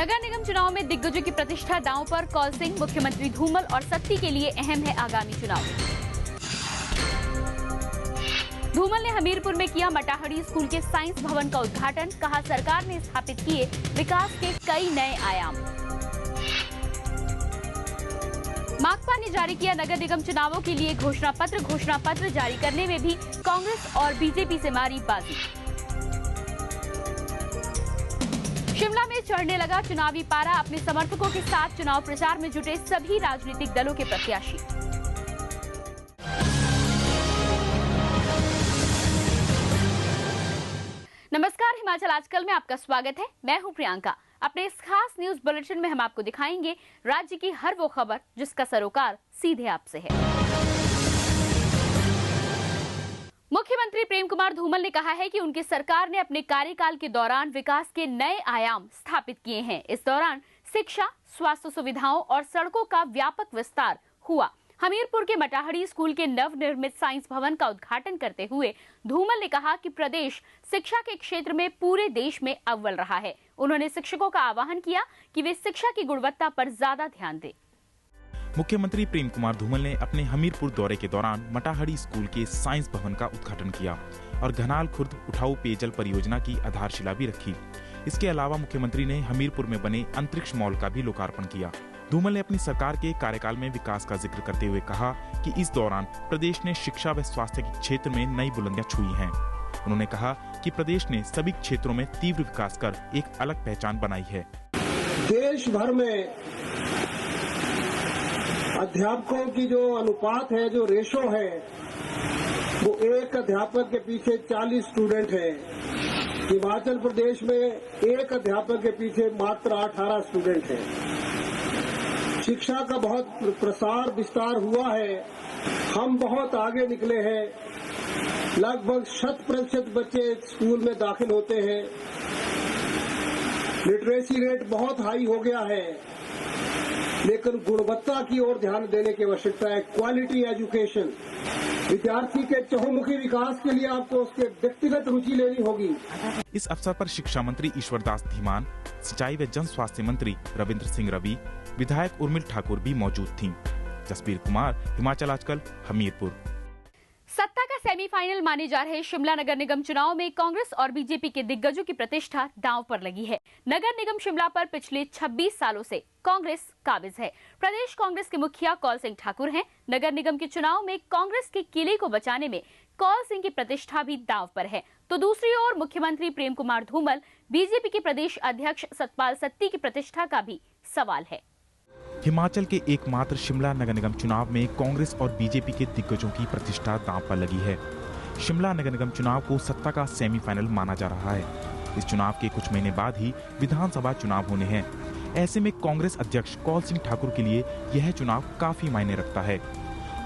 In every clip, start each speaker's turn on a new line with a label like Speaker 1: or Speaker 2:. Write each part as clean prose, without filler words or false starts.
Speaker 1: नगर निगम चुनाव में दिग्गजों की प्रतिष्ठा दांव पर। कौल सिंह, मुख्यमंत्री धूमल और सत्ती के लिए अहम है आगामी चुनाव। धूमल ने हमीरपुर में किया मटाहड़ी स्कूल के साइंस भवन का उद्घाटन। कहा, सरकार ने स्थापित किए विकास के कई नए आयाम। माकपा ने जारी किया नगर निगम चुनावों के लिए घोषणा पत्र जारी करने में भी कांग्रेस और बीजेपी से मारी बाजी। शिमला में चढ़ने लगा चुनावी पारा। अपने समर्थकों के साथ चुनाव प्रचार में जुटे सभी राजनीतिक दलों के प्रत्याशी। नमस्कार, हिमाचल आजकल में आपका स्वागत है। मैं हूं प्रियंका। अपने इस खास न्यूज बुलेटिन में हम आपको दिखाएंगे राज्य की हर वो खबर जिसका सरोकार सीधे आपसे है। मुख्यमंत्री प्रेम कुमार धूमल ने कहा है कि उनकी सरकार ने अपने कार्यकाल के दौरान विकास के नए आयाम स्थापित किए हैं। इस दौरान शिक्षा, स्वास्थ्य सुविधाओं और सड़कों का व्यापक विस्तार हुआ। हमीरपुर के मटाहड़ी स्कूल के नवनिर्मित साइंस भवन का उद्घाटन करते हुए धूमल ने कहा कि प्रदेश शिक्षा के क्षेत्र में पूरे देश में अव्वल रहा है। उन्होंने शिक्षकों का आह्वान किया कि वे शिक्षा की गुणवत्ता पर ज्यादा ध्यान दें।
Speaker 2: मुख्यमंत्री प्रेम कुमार धूमल ने अपने हमीरपुर दौरे के दौरान मटाहड़ी स्कूल के साइंस भवन का उद्घाटन किया और घनाल खुर्द उठाऊ पेयजल परियोजना की आधारशिला भी रखी। इसके अलावा मुख्यमंत्री ने हमीरपुर में बने अंतरिक्ष मॉल का भी लोकार्पण किया। धूमल ने अपनी सरकार के कार्यकाल में विकास का जिक्र करते हुए कहा कि इस दौरान प्रदेश ने शिक्षा व स्वास्थ्य के क्षेत्र में नई बुलंदियां छुई हैं। उन्होंने कहा कि प्रदेश ने सभी क्षेत्रों में तीव्र विकास कर एक अलग पहचान बनाई है।
Speaker 3: देश भर में अध्यापकों की जो अनुपात है, जो रेशो है, वो एक अध्यापक के पीछे 40 स्टूडेंट है। हिमाचल प्रदेश में एक अध्यापक के पीछे मात्र 18 स्टूडेंट है। शिक्षा का बहुत प्रसार विस्तार हुआ है। हम बहुत आगे निकले हैं। लगभग 100% बच्चे स्कूल में दाखिल होते हैं। लिटरेसी रेट बहुत हाई हो गया है, लेकिन गुणवत्ता की ओर ध्यान देने की आवश्यकता है। Quality education. विद्यार्थी के चहुमुखी विकास के लिए आपको उसके व्यक्तिगत रुचि लेनी होगी।
Speaker 2: इस अवसर पर शिक्षा मंत्री ईश्वरदास धीमान, सिंचाई व जन स्वास्थ्य मंत्री रविंद्र सिंह रवि, विधायक उर्मिल ठाकुर भी मौजूद थीं। जसबीर कुमार, हिमाचल आजकल, हमीरपुर।
Speaker 1: सत्ता का सेमीफाइनल माने जा रहे शिमला नगर निगम चुनाव में कांग्रेस और बीजेपी के दिग्गजों की प्रतिष्ठा दांव पर लगी है। नगर निगम शिमला पर पिछले 26 सालों से कांग्रेस काबिज है। प्रदेश कांग्रेस के मुखिया कौल सिंह ठाकुर हैं। नगर निगम के चुनाव में कांग्रेस के किले को बचाने में कौल सिंह की प्रतिष्ठा भी दांव पर है। तो दूसरी ओर मुख्यमंत्री प्रेम कुमार धूमल, बीजेपी के प्रदेश अध्यक्ष सतपाल सत्ती की प्रतिष्ठा का भी सवाल है।
Speaker 2: हिमाचल के एकमात्र शिमला नगर निगम चुनाव में कांग्रेस और बीजेपी के दिग्गजों की प्रतिष्ठा दांव पर लगी है। शिमला नगर निगम चुनाव को सत्ता का सेमीफाइनल माना जा रहा है। इस चुनाव के कुछ महीने बाद ही विधानसभा चुनाव होने हैं। ऐसे में कांग्रेस अध्यक्ष कौल सिंह ठाकुर के लिए यह चुनाव काफी मायने रखता है।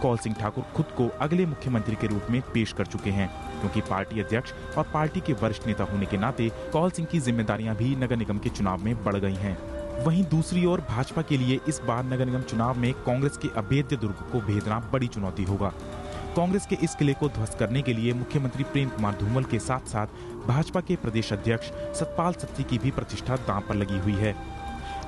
Speaker 2: कौल सिंह ठाकुर खुद को अगले मुख्यमंत्री के रूप में पेश कर चुके हैं, क्योंकि पार्टी अध्यक्ष और पार्टी के वरिष्ठ नेता होने के नाते कौल सिंह की जिम्मेदारियां भी नगर निगम के चुनाव में बढ़ गई हैं। वहीं दूसरी ओर भाजपा के लिए इस बार नगर निगम चुनाव में कांग्रेस के अभेद्य दुर्ग को भेदना बड़ी चुनौती होगा। कांग्रेस के इस किले को ध्वस्त करने के लिए मुख्यमंत्री प्रेम कुमार धूमल के साथ साथ भाजपा के प्रदेश अध्यक्ष सतपाल सत्ती की भी प्रतिष्ठा दांव पर लगी हुई है।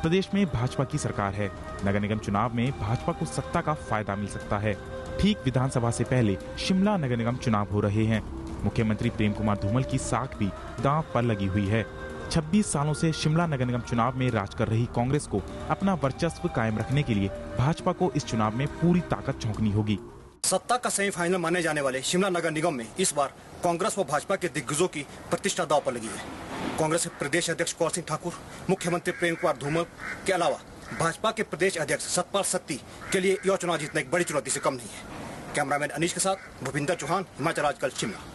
Speaker 2: प्रदेश में भाजपा की सरकार है। नगर निगम चुनाव में भाजपा को सत्ता का फायदा मिल सकता है। ठीक विधानसभा से पहले शिमला नगर निगम चुनाव हो रहे हैं। मुख्यमंत्री प्रेम कुमार धूमल की साख भी दांव पर लगी हुई है। 26 सालों से शिमला नगर निगम चुनाव में राज कर रही कांग्रेस को अपना वर्चस्व कायम रखने के लिए भाजपा को इस चुनाव में पूरी ताकत झोंकनी होगी।
Speaker 4: सत्ता का सेमीफाइनल माने जाने वाले शिमला नगर निगम में इस बार कांग्रेस व भाजपा के दिग्गजों की प्रतिष्ठा दांव पर लगी है। कांग्रेस के प्रदेश अध्यक्ष कौल सिंह ठाकुर, मुख्यमंत्री प्रेम कुमार धूमल के अलावा भाजपा के प्रदेश अध्यक्ष सतपाल सत्ती के लिए यह चुनाव जीतना एक बड़ी चुनौती से कम नहीं है। कैमरामैन अनीश के साथ भूपिंदर चौहान, हिमाचल आजकल, शिमला।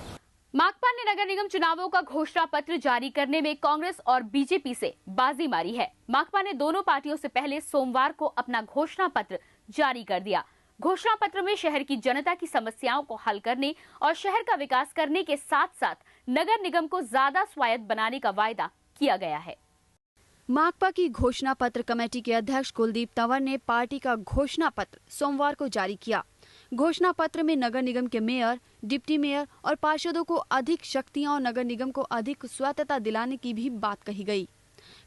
Speaker 1: माकपा ने नगर निगम चुनावों का घोषणा पत्र जारी करने में कांग्रेस और बीजेपी से बाजी मारी है। माकपा ने दोनों पार्टियों से पहले सोमवार को अपना घोषणा पत्र जारी कर दिया। घोषणा पत्र में शहर की जनता की समस्याओं को हल करने और शहर का विकास करने के साथ साथ नगर निगम को ज्यादा स्वायत्त बनाने का वायदा किया गया है।
Speaker 5: माकपा की घोषणा पत्र कमेटी के अध्यक्ष कुलदीप तंवर ने पार्टी का घोषणा पत्र सोमवार को जारी किया। घोषणा पत्र में नगर निगम के मेयर, डिप्टी मेयर और पार्षदों को अधिक शक्तियां और नगर निगम को अधिक स्वायत्तता दिलाने की भी बात कही गई।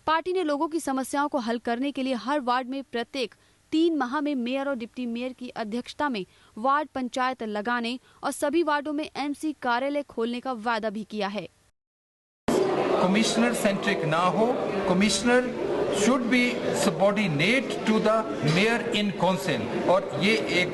Speaker 5: पार्टी ने लोगों की समस्याओं को हल करने के लिए हर वार्ड में प्रत्येक 3 माह में मेयर और डिप्टी मेयर की अध्यक्षता में वार्ड पंचायत लगाने और सभी वार्डों में एमसी कार्यालय खोलने का वादा भी किया है।
Speaker 6: कमिश्नर सेंट्रिक ना हो, commissioner should be subordinate to the mayor in council, और ये एक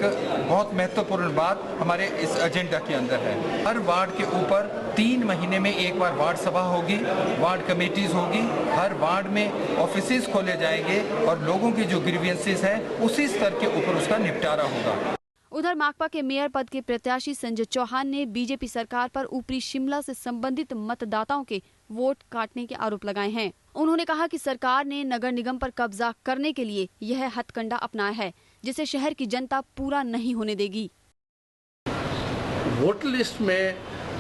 Speaker 6: बहुत महत्वपूर्ण बात हमारे इस एजेंडा के अंदर है। हर वार्ड के ऊपर 3 महीने में एक बार वार्ड सभा होगी, वार्ड कमेटीज होगी, हर वार्ड में ऑफिसेज खोले जाएंगे और लोगों की जो ग्रीवियंसेस है उसी स्तर के ऊपर उसका निपटारा होगा।
Speaker 5: उधर माकपा के मेयर पद के प्रत्याशी संजय चौहान ने बीजेपी सरकार पर ऊपरी शिमला से संबंधित मतदाताओं के वोट काटने के आरोप लगाए हैं। उन्होंने कहा कि सरकार ने नगर निगम पर कब्जा करने के लिए यह हथकंडा अपनाया है, जिसे शहर की जनता पूरा नहीं होने देगी।
Speaker 7: वोटर लिस्ट में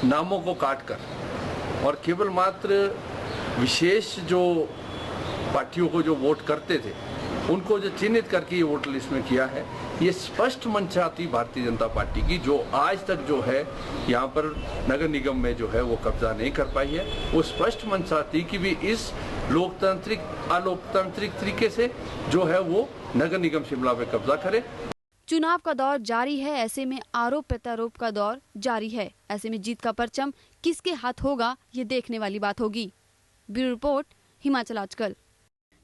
Speaker 7: नामों को काटकर और केवल मात्र विशेष जो पार्टियों को जो वोट करते थे उनको जो चिन्हित करके ये वोटर लिस्ट में किया है, ये स्पष्ट मंशा थी भारतीय जनता पार्टी की, जो आज तक जो है यहाँ पर नगर निगम में जो है वो कब्जा नहीं कर पाई है। वो स्पष्ट मंशा थी कि भी इस लोकतांत्रिक अलोकतांत्रिक तरीके से जो है वो नगर निगम शिमला पे कब्जा करे।
Speaker 5: चुनाव का दौर जारी है, ऐसे में आरोप प्रत्यारोप का दौर जारी है। ऐसे में जीत का परचम किसके हाथ होगा, ये देखने वाली बात होगी। ब्यूरो रिपोर्ट, हिमाचल आजकल।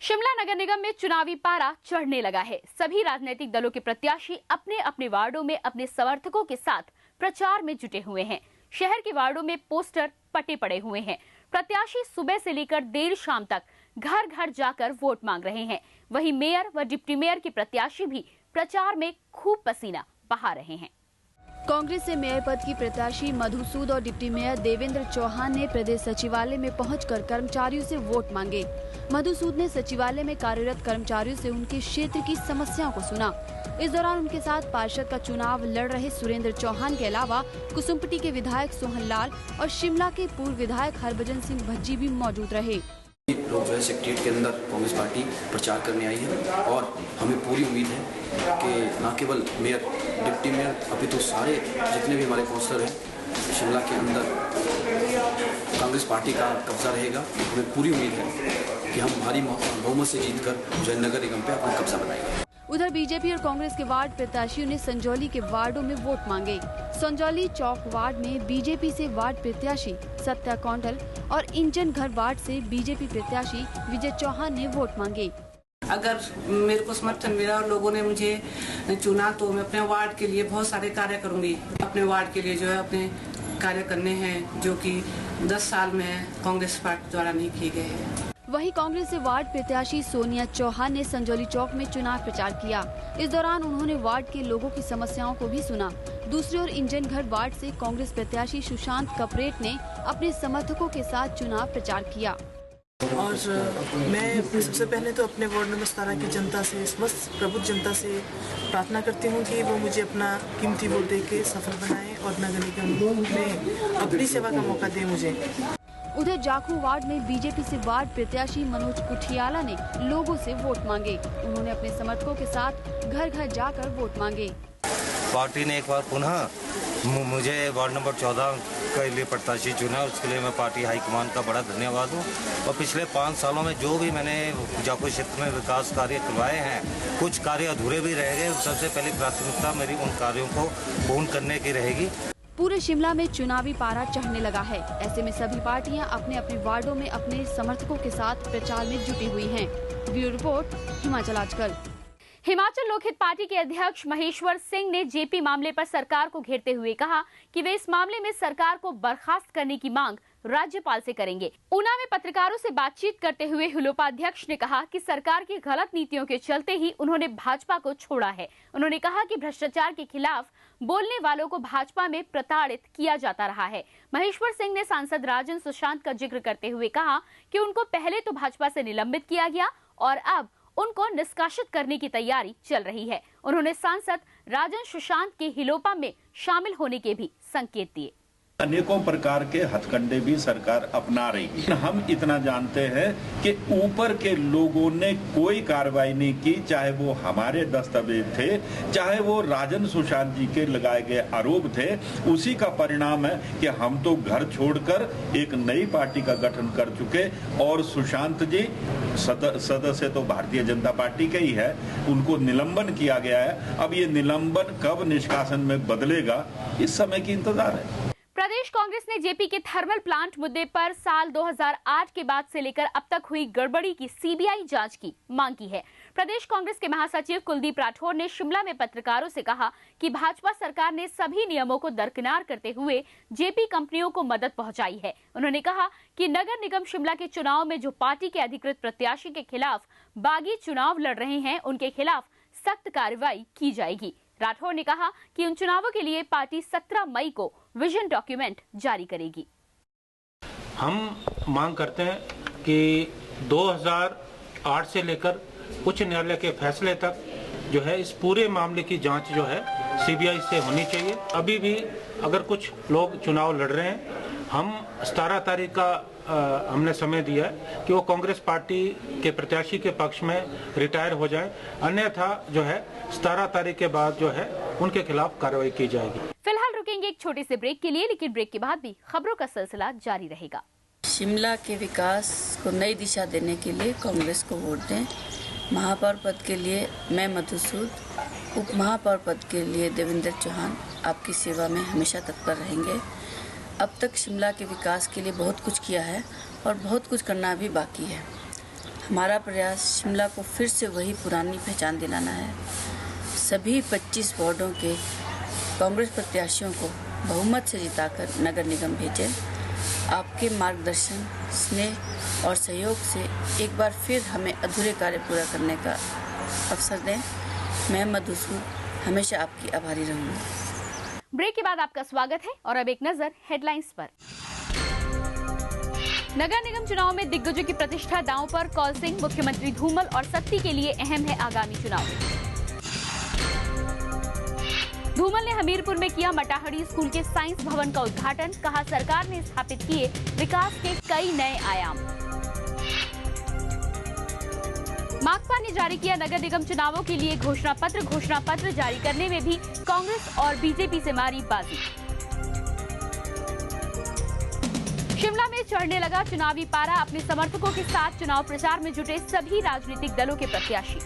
Speaker 1: शिमला नगर निगम में चुनावी पारा चढ़ने लगा है। सभी राजनीतिक दलों के प्रत्याशी अपने अपने वार्डों में अपने समर्थकों के साथ प्रचार में जुटे हुए हैं। शहर के वार्डों में पोस्टर पटे पड़े हुए हैं। प्रत्याशी सुबह से लेकर देर शाम तक घर घर जाकर वोट मांग रहे हैं। वहीं मेयर व डिप्टी मेयर के प्रत्याशी भी प्रचार में खूब पसीना बहा रहे हैं।
Speaker 5: कांग्रेस से मेयर पद की प्रत्याशी मधु सूद और डिप्टी मेयर देवेंद्र चौहान ने प्रदेश सचिवालय में पहुंचकर कर्मचारियों से वोट मांगे। मधु सूद ने सचिवालय में कार्यरत कर्मचारियों से उनके क्षेत्र की समस्याओं को सुना। इस दौरान उनके साथ पार्षद का चुनाव लड़ रहे सुरेंद्र चौहान के अलावा कुसुम्पटी के विधायक सोहन लाल और शिमला के पूर्व विधायक हरभजन सिंह भज्जी भी मौजूद रहे।
Speaker 8: लोग जो है सेक्रेटरीट के अंदर कांग्रेस पार्टी प्रचार करने आई है और हमें पूरी उम्मीद है कि न केवल मेयर डिप्टी मेयर अभी तो सारे जितने भी हमारे काउंसलर हैं शिमला के अंदर कांग्रेस पार्टी का कब्जा रहेगा। हमें पूरी उम्मीद है कि हम भारी बहुमत से जीतकर जो है नगर निगम पे अपना कब्जा बनाएंगे।
Speaker 5: उधर बीजेपी और कांग्रेस के वार्ड प्रत्याशियों ने संजौली के वार्डों में वोट मांगे। संजौली चौक वार्ड में बीजेपी से वार्ड प्रत्याशी सत्या कौंडल और इंजन घर वार्ड से बीजेपी प्रत्याशी विजय चौहान ने वोट मांगे।
Speaker 9: अगर मेरे को समर्थन मिला और लोगों ने मुझे चुना तो मैं अपने वार्ड के लिए बहुत सारे कार्य करूंगी। अपने वार्ड के लिए जो है अपने कार्य करने हैं जो कि 10 साल में कांग्रेस पार्टी द्वारा नहीं किए गए हैं।
Speaker 5: वहीं कांग्रेस से वार्ड प्रत्याशी सोनिया चौहान ने संजौली चौक में चुनाव प्रचार किया। इस दौरान उन्होंने वार्ड के लोगों की समस्याओं को भी सुना। दूसरी ओर इंजन घर वार्ड से कांग्रेस प्रत्याशी सुशांत कपरेट ने अपने समर्थकों के साथ चुनाव प्रचार किया।
Speaker 10: और मैं सबसे पहले तो अपने वार्ड नंबर 17 की जनता से, समस्त प्रबुद्ध जनता से प्रार्थना करती हूँ कि वो मुझे अपना कीमती वोट देके सफल बनाए और नगर निगम में अपनी सेवा का मौका दे मुझे।
Speaker 5: उधर जाखू वार्ड में बीजेपी से वार्ड प्रत्याशी मनोज कुठियाला ने लोगों से वोट मांगे। उन्होंने अपने समर्थकों के साथ घर घर जाकर वोट मांगे।
Speaker 11: पार्टी ने एक बार पुनः मुझे वार्ड नंबर 14 के लिए प्रत्याशी चुना, उसके लिए मैं पार्टी हाईकमान का बड़ा धन्यवाद हूँ। और पिछले 5 सालों में जो भी मैंने जाखू क्षेत्र में विकास कार्य करवाए हैं, कुछ कार्य अधूरे भी रह गए। सबसे पहली प्राथमिकता मेरी उन कार्यों को पूर्ण करने की रहेगी।
Speaker 5: पूरे शिमला में चुनावी पारा चढ़ने लगा है। ऐसे में सभी पार्टियां अपने अपने वार्डों में अपने समर्थकों के साथ प्रचार में जुटी हुई हैं। ब्यूरो रिपोर्ट, हिमाचल आजकल।
Speaker 1: हिमाचल लोकहित पार्टी के अध्यक्ष महेश्वर सिंह ने जेपी मामले पर सरकार को घेरते हुए कहा कि वे इस मामले में सरकार को बर्खास्त करने की मांग राज्यपाल से करेंगे। ऊना में पत्रकारों से बातचीत करते हुए हुलोपा अध्यक्ष ने कहा कि सरकार की गलत नीतियों के चलते ही उन्होंने भाजपा को छोड़ा है। उन्होंने कहा कि भ्रष्टाचार के खिलाफ बोलने वालों को भाजपा में प्रताड़ित किया जाता रहा है। महेश्वर सिंह ने सांसद राजन सुशांत का जिक्र करते हुए कहा कि उनको पहले तो भाजपा से निलंबित किया गया और अब उनको निष्कासित करने की तैयारी चल रही है। उन्होंने सांसद राजन सुशांत के हिलोपा में शामिल होने के भी संकेत दिए।
Speaker 12: अनेकों प्रकार के हथकंडे भी सरकार अपना रही है। हम इतना जानते हैं कि ऊपर के लोगों ने कोई कार्रवाई नहीं की, चाहे वो हमारे दस्तावेज थे, चाहे वो राजन सुशांत जी के लगाए गए आरोप थे। उसी का परिणाम है कि हम तो घर छोड़कर एक नई पार्टी का गठन कर चुके और सुशांत जी सदस्य तो भारतीय जनता पार्टी के ही है, उनको निलंबन किया गया है। अब ये निलंबन कब निष्कासन में बदलेगा, इस समय की इंतजार है।
Speaker 1: प्रदेश कांग्रेस ने जेपी के थर्मल प्लांट मुद्दे पर साल 2008 के बाद से लेकर अब तक हुई गड़बड़ी की सीबीआई जांच की मांग की है। प्रदेश कांग्रेस के महासचिव कुलदीप राठौर ने शिमला में पत्रकारों से कहा कि भाजपा सरकार ने सभी नियमों को दरकिनार करते हुए जेपी कंपनियों को मदद पहुंचाई है। उन्होंने कहा कि नगर निगम शिमला के चुनाव में जो पार्टी के अधिकृत प्रत्याशी के खिलाफ बागी चुनाव लड़ रहे हैं, उनके खिलाफ सख्त कार्रवाई की जाएगी। राठौर ने कहा कि उन चुनावों के लिए पार्टी 17 मई को विजन डॉक्यूमेंट जारी करेगी।
Speaker 13: हम मांग करते हैं कि 2008 से लेकर उच्च न्यायालय के फैसले तक जो है इस पूरे मामले की जांच जो है सीबीआई से होनी चाहिए। अभी भी अगर कुछ लोग चुनाव लड़ रहे हैं, हम 17 तारीख का हमने समय दिया है कि वो कांग्रेस पार्टी के प्रत्याशी के पक्ष में रिटायर हो जाए, अन्यथा जो है 17 तारीख के बाद जो है उनके खिलाफ कार्रवाई की जाएगी।
Speaker 1: फिलहाल रुकेंगे एक छोटे से ब्रेक के लिए, लेकिन ब्रेक के बाद भी खबरों का सिलसिला जारी रहेगा।
Speaker 14: शिमला के विकास को नई दिशा देने के लिए कांग्रेस को वोट दें। महापौर पद के लिए मैं मधुसूद, उप महापौर पद के लिए देवेंद्र चौहान आपकी सेवा में हमेशा तत्पर रहेंगे। अब तक शिमला के विकास के लिए बहुत कुछ किया है और बहुत कुछ करना भी बाकी है। हमारा प्रयास शिमला को फिर से वही पुरानी पहचान दिलाना है। सभी 25 वार्डों के कांग्रेस प्रत्याशियों को बहुमत से जिताकर नगर निगम भेजें। आपके मार्गदर्शन, स्नेह और सहयोग से एक बार फिर हमें अधूरे कार्य पूरा करने का अवसर दें। मैं मधुसूद हमेशा आपकी आभारी रहूँगी।
Speaker 1: ब्रेक के बाद आपका स्वागत है और अब एक नजर हेडलाइंस पर। नगर निगम चुनाव में दिग्गजों की प्रतिष्ठा दांव पर, कौल सिंह, मुख्यमंत्री धूमल और सत्ती के लिए अहम है आगामी चुनाव। धूमल ने हमीरपुर में किया मटाहड़ी स्कूल के साइंस भवन का उद्घाटन, कहा सरकार ने स्थापित किए विकास के कई नए आयाम। माकपा ने जारी किया नगर निगम चुनावों के लिए घोषणा पत्र जारी करने में भी कांग्रेस और बीजेपी से मारी बाजी। शिमला में चढ़ने लगा चुनावी पारा, अपने समर्थकों के साथ चुनाव प्रचार में जुटे सभी राजनीतिक दलों के प्रत्याशी।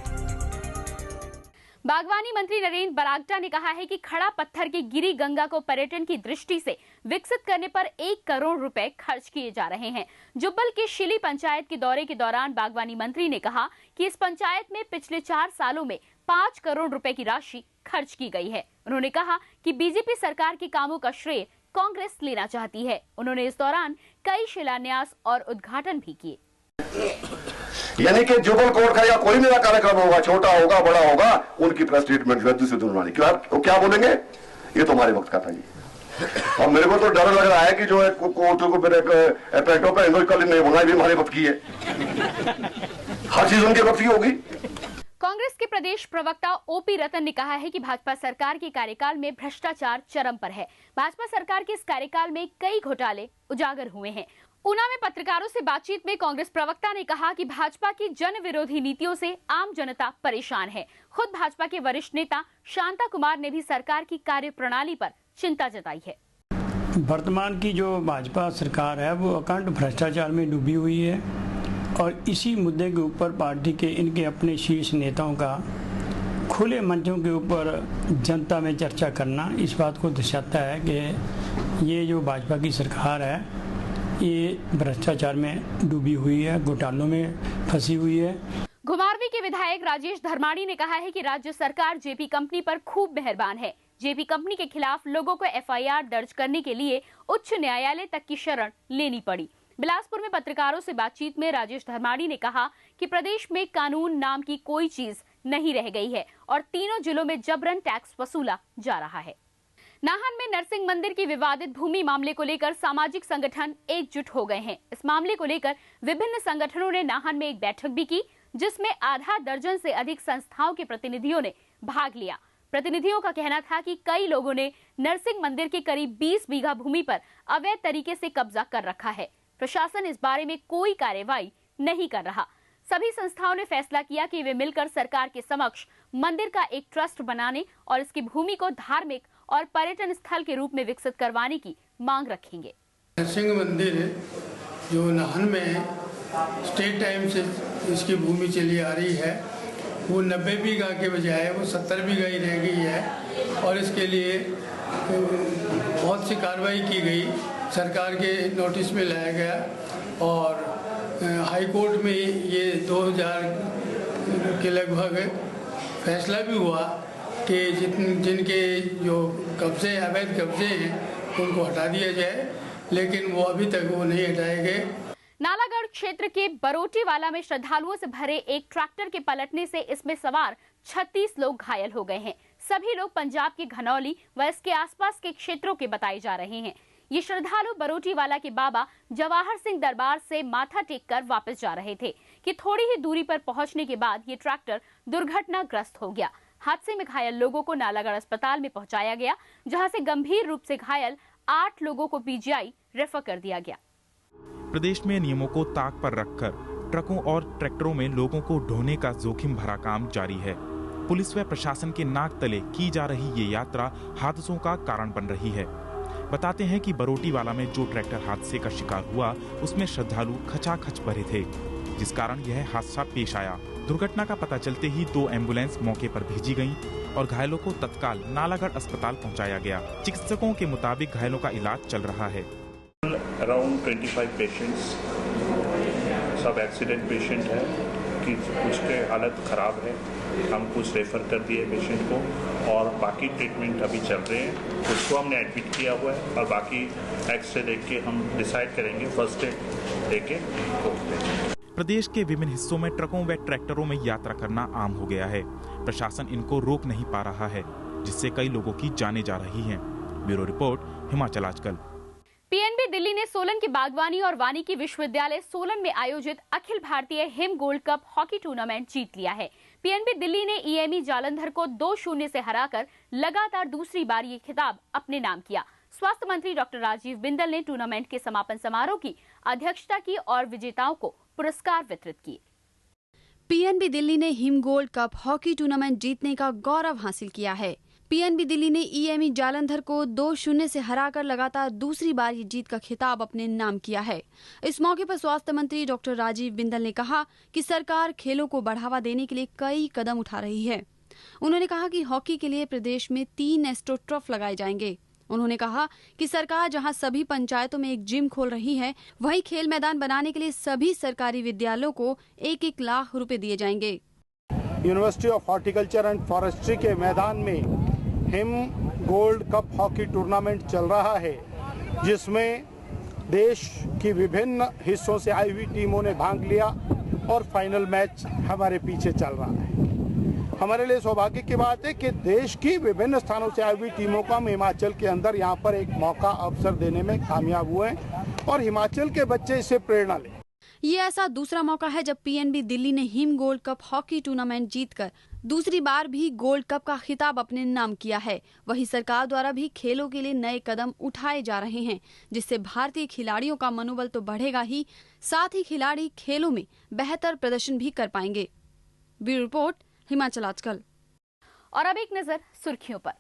Speaker 1: बागवानी मंत्री नरेंद्र बरागटा ने कहा है कि खड़ा पत्थर की गिरी गंगा को पर्यटन की दृष्टि से विकसित करने पर 1 करोड़ रुपए खर्च किए जा रहे हैं। जुब्बल के शिली पंचायत के दौरे के दौरान बागवानी मंत्री ने कहा कि इस पंचायत में पिछले 4 सालों में 5 करोड़ रुपए की राशि खर्च की गई है। उन्होंने कहा कि बीजेपी सरकार के कामों का श्रेय कांग्रेस लेना चाहती है। उन्होंने इस दौरान कई शिलान्यास और उद्घाटन भी किए।
Speaker 15: यानी कि जुबल कोर्ट का या कोई मेरा कार्यक्रम होगा, छोटा होगा बड़ा होगा, उनकी प्रेस स्टेटमेंट रद्द से दूरवानी क्या बोलेंगे, ये तो हमारे वक्त का था जी। और मेरे को तो डर लग रहा है कि जो है कोर्ट को फिर पैटो पे कल नहीं होना भी हमारे वक्त की है। हर चीज उनके वक्त की होगी।
Speaker 1: कांग्रेस के प्रदेश प्रवक्ता ओपी रतन ने कहा है कि भाजपा सरकार के कार्यकाल में भ्रष्टाचार चरम पर है। भाजपा सरकार के इस कार्यकाल में कई घोटाले उजागर हुए हैं। ऊना में पत्रकारों से बातचीत में कांग्रेस प्रवक्ता ने कहा कि भाजपा की जन विरोधी नीतियों से आम जनता परेशान है। खुद भाजपा के वरिष्ठ नेता शांता कुमार ने भी सरकार की कार्यप्रणाली पर चिंता जताई है।
Speaker 16: वर्तमान की जो भाजपा सरकार है वो अखंड भ्रष्टाचार में डूबी हुई है और इसी मुद्दे के ऊपर पार्टी के इनके अपने शीर्ष नेताओं का खुले मंचों के ऊपर जनता में चर्चा करना इस बात को दर्शाता है कि ये जो भाजपा की सरकार है ये भ्रष्टाचार में डूबी हुई है, घोटालों में फंसी हुई है।
Speaker 1: घुमारवीं के विधायक राजेश धर्माणी ने कहा है कि राज्य सरकार जेपी कंपनी पर खूब मेहरबान है। जेपी कंपनी के खिलाफ लोगों को एफआईआर दर्ज करने के लिए उच्च न्यायालय तक की शरण लेनी पड़ी। बिलासपुर में पत्रकारों से बातचीत में राजेश धर्माणी ने कहा कि प्रदेश में कानून नाम की कोई चीज नहीं रह गई है और तीनों जिलों में जबरन टैक्स वसूला जा रहा है। नाहन में नरसिंह मंदिर की विवादित भूमि मामले को लेकर सामाजिक संगठन एकजुट हो गए हैं। इस मामले को लेकर विभिन्न संगठनों ने नाहन में एक बैठक भी की, जिसमें आधा दर्जन से अधिक संस्थाओं के प्रतिनिधियों ने भाग लिया। प्रतिनिधियों का कहना था कि कई लोगों ने नरसिंह मंदिर के करीब 20 बीघा भूमि पर अवैध तरीके से कब्जा कर रखा है। प्रशासन इस बारे में कोई कार्रवाई नहीं कर रहा। सभी संस्थाओं ने फैसला किया कि वे मिलकर सरकार के समक्ष मंदिर का एक ट्रस्ट बनाने और इसकी भूमि को धार्मिक और पर्यटन स्थल के रूप में विकसित करवाने की मांग रखेंगे।
Speaker 16: नरसिंह मंदिर जो नाहन में है, स्टेट टाइम से इसकी भूमि चली आ रही है, वो 90 बीघा के बजाय वो 70 बीघा ही रह गई है और इसके लिए बहुत सी कार्रवाई की गई, सरकार के नोटिस में लाया गया और हाई कोर्ट में ये 2000 के लगभग फैसला भी हुआ कि जिनके जो कब्जे अवैध कब्जे हैं उनको हटा दिया जाए, लेकिन वो अभी तक वो नहीं हटाए गए।
Speaker 1: नालागढ़ क्षेत्र के बरोटीवाला में श्रद्धालुओं से भरे एक ट्रैक्टर के पलटने से इसमें सवार 36 लोग घायल हो गए हैं। सभी लोग पंजाब के घनौली व इसके आसपास के क्षेत्रों के बताए जा रहे हैं। ये श्रद्धालु बरोटीवाला के बाबा जवाहर सिंह दरबार से माथा टेक कर वापस जा रहे थे कि थोड़ी ही दूरी पर पहुंचने के बाद ये ट्रैक्टर दुर्घटनाग्रस्त हो गया। हादसे में घायल लोगों को नालागढ़ अस्पताल में पहुंचाया गया, जहां से गंभीर रूप से घायल 8 लोगों को पीजीआई रेफर कर दिया गया।
Speaker 2: प्रदेश में नियमों को ताक पर रखकर ट्रकों और ट्रैक्टरों में लोगों को ढोने का जोखिम भरा काम जारी है। पुलिस व प्रशासन के नाक तले की जा रही ये यात्रा हादसों का कारण बन रही है। बताते हैं कि बरोटीवाला में जो ट्रैक्टर हादसे का शिकार हुआ उसमें श्रद्धालु खचाखच भरे थे, जिस कारण यह हादसा पेश आया। दुर्घटना का पता चलते ही 2 एम्बुलेंस मौके पर भेजी गईं और घायलों को तत्काल नालागढ़ अस्पताल पहुंचाया गया। चिकित्सकों के मुताबिक घायलों का इलाज चल रहा है।
Speaker 12: अराउंड 25 पेशेंट्स सब एक्सीडेंट पेशेंट है कि कुछ के हालत ख़राब है, हम कुछ रेफ़र कर दिए पेशेंट को और बाकी ट्रीटमेंट अभी चल रहे हैं। कुछ को हमने एडमिट किया हुआ है और बाकी एक्सरे देख के हम डिसाइड करेंगे, फर्स्ट एड देके।
Speaker 2: प्रदेश के विभिन्न हिस्सों में ट्रकों व ट्रैक्टरों में यात्रा करना आम हो गया है। प्रशासन इनको रोक नहीं पा रहा है, जिससे कई लोगों की जानें जा रही हैं। ब्यूरो रिपोर्ट, हिमाचल आजकल।
Speaker 1: पीएनबी दिल्ली ने सोलन के बागवानी और वानिकी विश्वविद्यालय सोलन में आयोजित अखिल भारतीय Him gold cup hockey tournament जीत लिया है। पीएनबी दिल्ली ने ईएमई जालंधर को 2-0 से हराकर लगातार दूसरी बार ये खिताब अपने नाम किया। स्वास्थ्य मंत्री डॉक्टर राजीव बिंदल ने टूर्नामेंट के समापन समारोह की अध्यक्षता की और विजेताओं को पुरस्कार वितरित किए।
Speaker 5: पीएनबी दिल्ली ने him gold cup hockey tournament जीतने का गौरव हासिल किया है। पीएनबी दिल्ली ने ईएमई जालंधर को 2-0 से हराकर लगातार दूसरी बार ये जीत का खिताब अपने नाम किया है। इस मौके पर स्वास्थ्य मंत्री डॉक्टर राजीव बिंदल ने कहा कि सरकार खेलों को बढ़ावा देने के लिए कई कदम उठा रही है। उन्होंने कहा कि हॉकी के लिए प्रदेश में 3 एस्ट्रोटर्फ लगाए जाएंगे। उन्होंने कहा कि सरकार जहां सभी पंचायतों में एक जिम खोल रही है, वहीं खेल मैदान बनाने के लिए सभी सरकारी विद्यालयों को 1-1 लाख रुपए दिए जाएंगे।
Speaker 17: University of horticulture and forestry के मैदान में him gold cup hockey tournament चल रहा है, जिसमें देश की विभिन्न हिस्सों से आई हुई टीमों ने भाग लिया और फाइनल मैच हमारे पीछे चल रहा है। हमारे लिए सौभाग्य की बात है कि देश की विभिन्न स्थानों से आई हुई टीमों को हम हिमाचल के अंदर यहाँ पर एक मौका अवसर देने में कामयाब हुए और हिमाचल के बच्चे इससे प्रेरणा लें।
Speaker 5: ये ऐसा दूसरा मौका है जब पीएनबी दिल्ली ने him gold cup hockey tournament जीतकर दूसरी बार भी गोल्ड कप का खिताब अपने नाम किया है। वहीं सरकार द्वारा भी खेलों के लिए नए कदम उठाए जा रहे हैं, जिससे भारतीय खिलाड़ियों का मनोबल तो बढ़ेगा ही, साथ ही खिलाड़ी खेलों में बेहतर प्रदर्शन भी कर पाएंगे। ब्यूरो रिपोर्ट, हिमाचल आजकल।
Speaker 1: और अब एक नजर सुर्खियों पर।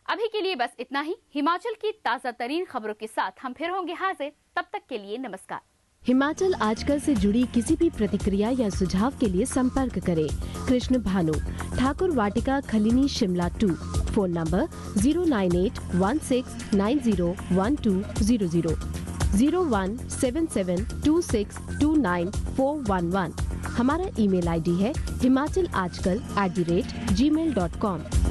Speaker 1: अभी के लिए बस इतना ही। हिमाचल की ताजा तरीन खबरों के साथ हम फिर होंगे हाजिर। तब तक के लिए नमस्कार।
Speaker 18: हिमाचल आजकल से जुड़ी किसी भी प्रतिक्रिया या सुझाव के लिए संपर्क करें कृष्ण भानु, ठाकुर वाटिका, खलीनी, शिमला 2। Phone number 09816901200, 017726294111। हमारा ईमेल आईडी है himachalasajkal@gmail.com।